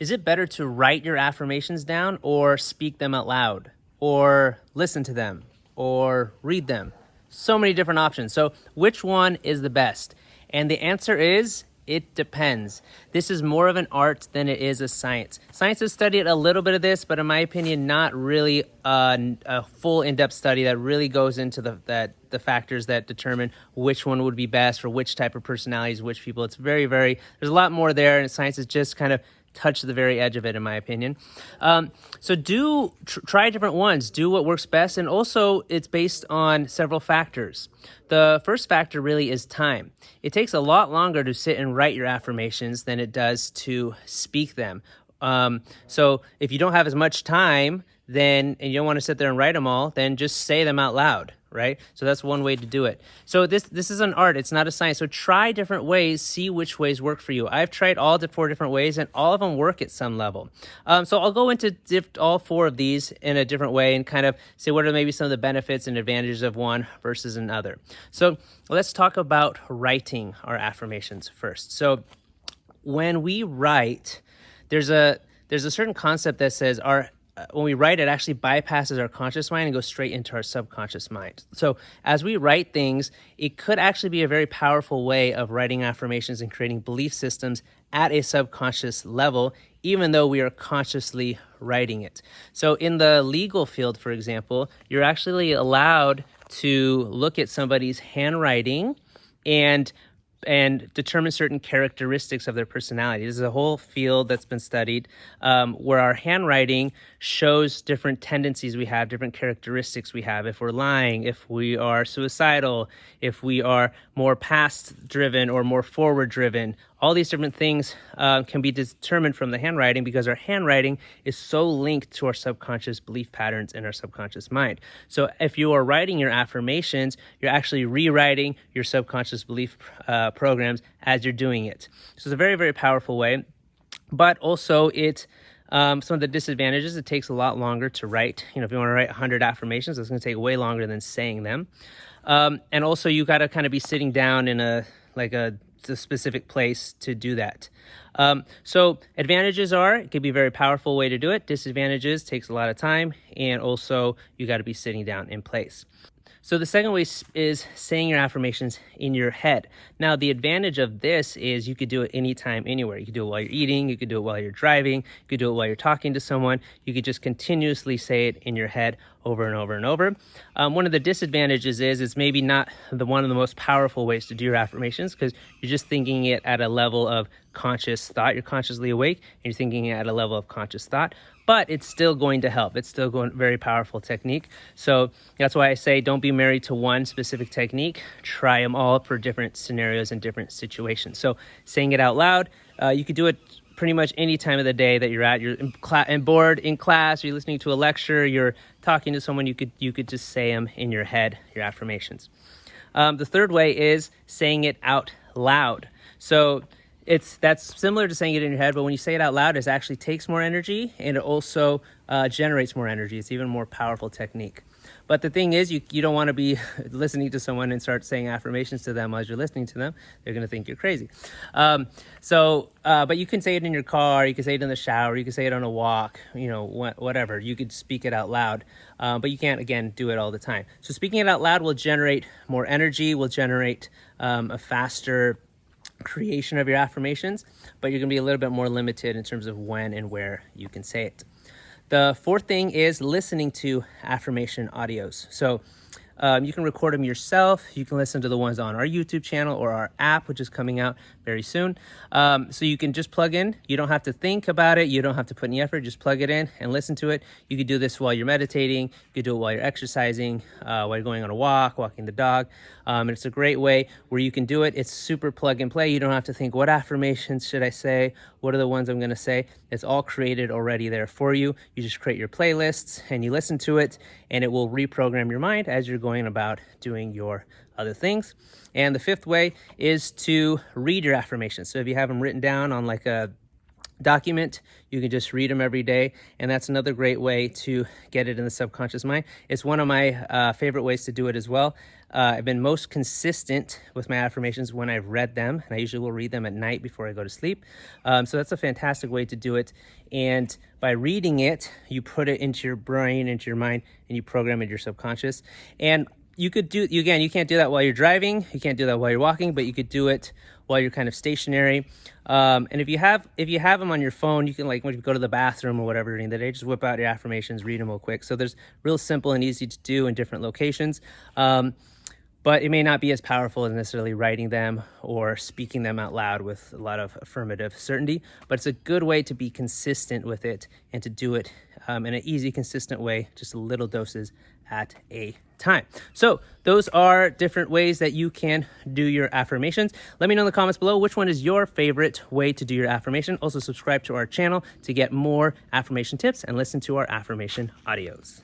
Is it better to write your affirmations down or speak them out loud or listen to them or read them? So many different options. So which one is the best? And the answer is it depends. This is more of an art than it is a science. Science has studied a little bit of this, but in my opinion, not really a full in-depth study that really goes into the factors that determine which one would be best for which type of personalities, which people. It's there's a lot more there, and science is just kind of touch the very edge of it, in my opinion. So try different ones. Do what works best. And also, it's based on several factors. The first factor really is time. It takes a lot longer to sit and write your affirmations than it does to speak them. So if you don't have as much time, and you don't want to sit there and write them all, then just say them out loud, right? So that's one way to do it. So this is an art. It's not a science. So try different ways, see which ways work for you. I've tried all the 4 different ways, and all of them work at some level. So I'll go into all 4 of these in a different way and kind of say what are maybe some of the benefits and advantages of one versus another. So let's talk about writing our affirmations first. So when we write, there's a certain concept that says when we write, it actually bypasses our conscious mind and goes straight into our subconscious mind. So as we write things, it could actually be a very powerful way of writing affirmations and creating belief systems at a subconscious level, even though we are consciously writing it. So in the legal field, for example, you're actually allowed to look at somebody's handwriting and determine certain characteristics of their personality. This is a whole field that's been studied where our handwriting shows different tendencies we have, different characteristics we have. If we're lying, if we are suicidal, if we are more past-driven or more forward-driven, all these different things can be determined from the handwriting because our handwriting is so linked to our subconscious belief patterns in our subconscious mind. So if you are writing your affirmations, you're actually rewriting your subconscious belief programs as you're doing it. So it's a very, very powerful way. But also some of the disadvantages, it takes a lot longer to write. If you want to write 100 affirmations, it's going to take way longer than saying them. And also you got to kind of be sitting down in a specific place to do that. So advantages are, it could be a very powerful way to do it. Disadvantages, takes a lot of time, and also you got to be sitting down in place. So the second way is saying your affirmations in your head. Now, the advantage of this is you could do it anytime, anywhere. You could do it while you're eating. You could do it while you're driving. You could do it while you're talking to someone. You could just continuously say it in your head over and over and over. One of the disadvantages is it's maybe not one of the most powerful ways to do your affirmations because you're just thinking it at a level of conscious thought. You're consciously awake and you're thinking it at a level of conscious thought. But it's still going to help. It's still very powerful technique. So that's why I say don't be married to one specific technique. Try them all for different scenarios and different situations. So saying it out loud, you could do it pretty much any time of the day that you're at. You're bored in class, or you're listening to a lecture, you're talking to someone, you could just say them in your head, your affirmations. The third way is saying it out loud. So that's similar to saying it in your head, but when you say it out loud, it actually takes more energy and it also generates more energy. It's even more powerful technique. But the thing is, you don't want to be listening to someone and start saying affirmations to them as you're listening to them. They're going to think you're crazy. But you can say it in your car, you can say it in the shower, you can say it on a walk, whatever. You could speak it out loud, but you can't, again, do it all the time. So speaking it out loud will generate more energy, will generate a faster creation of your affirmations, but you're going to be a little bit more limited in terms of when and where you can say it. The fourth thing is listening to affirmation audios. So you can record them yourself. You can listen to the ones on our YouTube channel or our app, which is coming out very soon. So you can just plug in. You don't have to think about it. You don't have to put any effort. Just plug it in and listen to it. You could do this while you're meditating. You could do it while you're exercising, while you're going on a walk, walking the dog. And it's a great way where you can do it. It's super plug and play. You don't have to think, what affirmations should I say? What are the ones I'm going to say? It's all created already there for you. You just create your playlists and you listen to it, and it will reprogram your mind as you're going about doing your other things. And the fifth way is to read your affirmations. So if you have them written down on like a document. You can just read them every day, and that's another great way to get it in the subconscious mind. It's one of my favorite ways to do it as well. I've been most consistent with my affirmations when I've read them, and I usually will read them at night before I go to sleep. So that's a fantastic way to do it. And by reading it, you put it into your brain, into your mind, and you program it in your subconscious. And you could do, again, you can't do that while you're driving, you can't do that while you're walking, but you could do it while you're kind of stationary. And if you have them on your phone, you can, like, when you go to the bathroom or whatever during the day, just whip out your affirmations, read them real quick. So there's real simple and easy to do in different locations. But it may not be as powerful as necessarily writing them or speaking them out loud with a lot of affirmative certainty, but it's a good way to be consistent with it and to do it in an easy, consistent way, just little doses at a time. So those are different ways that you can do your affirmations. Let me know in the comments below which one is your favorite way to do your affirmation. Also subscribe to our channel to get more affirmation tips and listen to our affirmation audios.